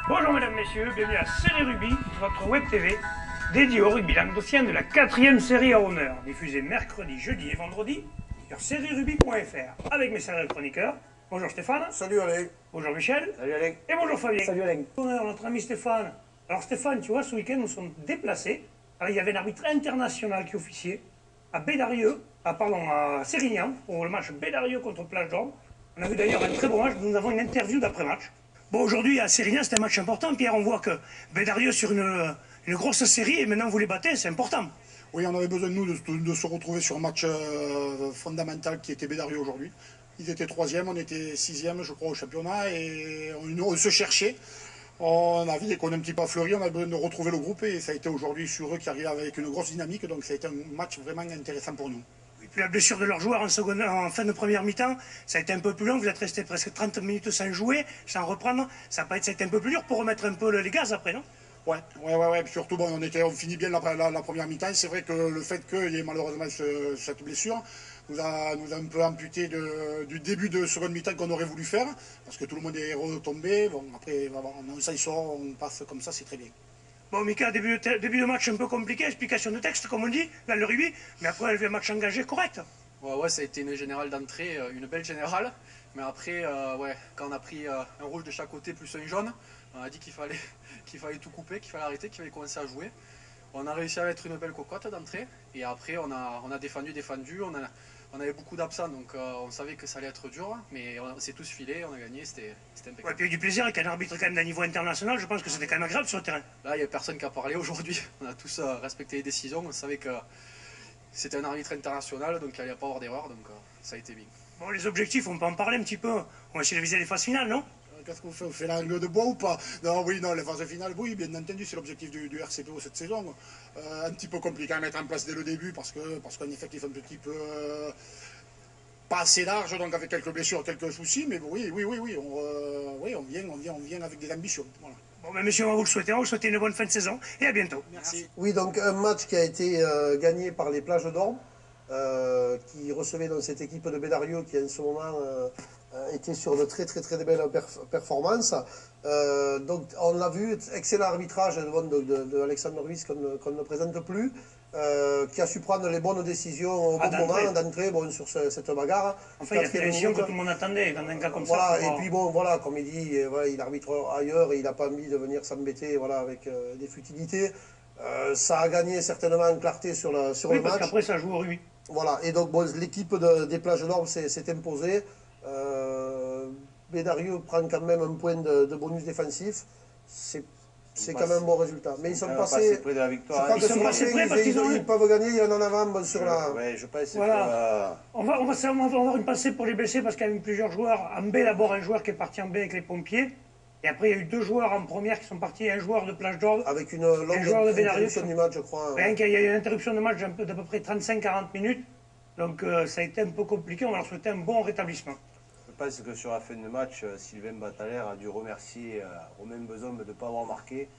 Bonjour mesdames, messieurs, bienvenue à Série Rugby, votre web TV dédiée au rugby languedocien de la 4e série à honneur, diffusée mercredi, jeudi et vendredi sur serierugby.fr avec mes sérieux chroniqueurs. Bonjour Stéphane. Salut Alain. Bonjour Michel. Salut Alain. Et bonjour Fabien. Salut Alain. Honneur, notre ami Stéphane. Alors Stéphane, tu vois, ce week-end nous sommes déplacés. Alors, il y avait un arbitre international qui officiait à Bédarieux, à Sérignan, pour le match Bédarieux contre Plage d'Orbe. On a vu d'ailleurs un très bon match, nous avons une interview d'après-match. Bon, aujourd'hui, à Sérignan, c'était un match important. Pierre, on voit que Bédarieux, sur une grosse série, et maintenant vous les battez, c'est important. Oui, on avait besoin, nous, de se retrouver sur un match fondamental qui était Bédarieux aujourd'hui. Ils étaient 3e, on était 6e, je crois, au championnat, et on se cherchait. On a vu qu'on est un petit peu fleuri, on a besoin de retrouver le groupe, et ça a été aujourd'hui sur eux qui arrivent avec une grosse dynamique, donc ça a été un match vraiment intéressant pour nous. Et puis la blessure de leurs joueurs en fin de première mi-temps, ça a été un peu plus long, vous êtes resté presque 30 minutes sans jouer, sans reprendre, ça a été un peu plus dur pour remettre un peu les gaz après, non? Ouais. Puis surtout, bon, on finit bien la première mi-temps. C'est vrai que le fait qu'il y ait malheureusement cette blessure nous a un peu amputé du début de seconde mi-temps qu'on aurait voulu faire, parce que tout le monde est retombé. Bon, après, on s'en sort, on passe comme ça, c'est très bien. Bon, Mika, début de match un peu compliqué, explication de texte, comme on dit, dans le rugby, mais après, elle fait un match engagé correct. Ouais, ça a été une générale d'entrée, une belle générale. Mais après, quand on a pris un rouge de chaque côté plus un jaune, on a dit qu'il fallait tout couper, qu'il fallait arrêter, qu'il fallait commencer à jouer. On a réussi à mettre une belle cocotte d'entrée. Et après, on a défendu. On avait beaucoup d'absents, donc on savait que ça allait être dur. Mais on s'est tous filés, on a gagné, c'était impeccable. Ouais, puis il y a eu du plaisir avec un arbitre quand même d'un niveau international, je pense que c'était quand même agréable sur le terrain. Là, il n'y a personne qui a parlé aujourd'hui. On a tous respecté les décisions. On savait que c'était un arbitre international, donc il n'y allait pas avoir d'erreur, donc ça a été bien. Bon, les objectifs, on peut en parler un petit peu. On va essayer de viser les phases finales, non? Qu'est-ce qu'on fait? On fait la langue de bois ou pas? Non, les phases finales, oui, bien entendu, c'est l'objectif du RCPO cette saison. Un petit peu compliqué à mettre en place dès le début parce qu'un effectif un petit peu pas assez large, donc avec quelques blessures, quelques soucis, mais oui, on vient avec des ambitions. Voilà. Bon, ben messieurs, on va vous le souhaiter, une bonne fin de saison et à bientôt. Merci. Oui, donc un match qui a été gagné par les Plages d'Orbe, qui recevait donc cette équipe de Bédarieux qui en ce moment était sur de très belles performances. Donc on l'a vu, excellent arbitrage de Alexandre Ruiz qu'on ne présente plus, qui a su prendre les bonnes décisions au bon moment d'entrée sur cette bagarre. Enfin, il a fait l'émission que tout le monde attendait dans un cas comme voilà, ça. Et puis bon, voilà, comme il dit, il arbitre ailleurs et il n'a pas envie de venir s'embêter avec des futilités. Ça a gagné certainement en clarté sur le match. Oui, parce qu'après ça joue au rugby. Voilà, et donc l'équipe des Plages d'Orbe s'est imposée. Bédarieux prend quand même un point de bonus défensif. C'est quand même un bon résultat. Mais ils sont passés près de la victoire. Je crois que sont passés près parce ils peuvent gagner, il y en a en avant sur la... Ouais, je pense voilà. On va avoir une pensée pour les blessés parce qu'il y a eu plusieurs joueurs. En B, d'abord, un joueur qui est parti en B avec les pompiers. Et après, il y a eu 2 joueurs en première qui sont partis, un joueur de Plage d'Orbe. Avec une longue interruption du match, je crois. Il y a eu une interruption de match d'à peu près 35-40 minutes. Donc ça a été un peu compliqué. On va leur souhaiter un bon rétablissement. Je pense que sur la fin de match, Sylvain Bataler a dû remercier Romain Besom de ne pas avoir marqué.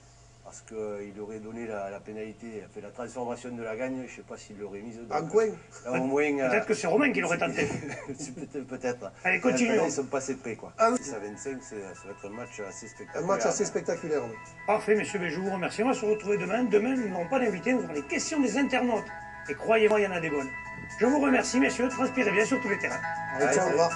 Parce qu'il aurait donné la pénalité, fait la transformation de la gagne, je ne sais pas s'il l'aurait mise. En coin. Au moins, peut-être que c'est Romain qui l'aurait tenté. Peut-être. Allez, continuons. Ils sont passés près, quoi. 6 à 25, ça va être un match assez spectaculaire. Un match assez spectaculaire. Oui. Parfait, messieurs, je vous remercie. On va se retrouver demain. Demain, nous n'aurons pas d'invités, nous aurons les questions des internautes. Et croyez-moi, il y en a des bonnes. Je vous remercie, messieurs. Transpirez bien sur tous les terrains. Allez, ciao, au revoir.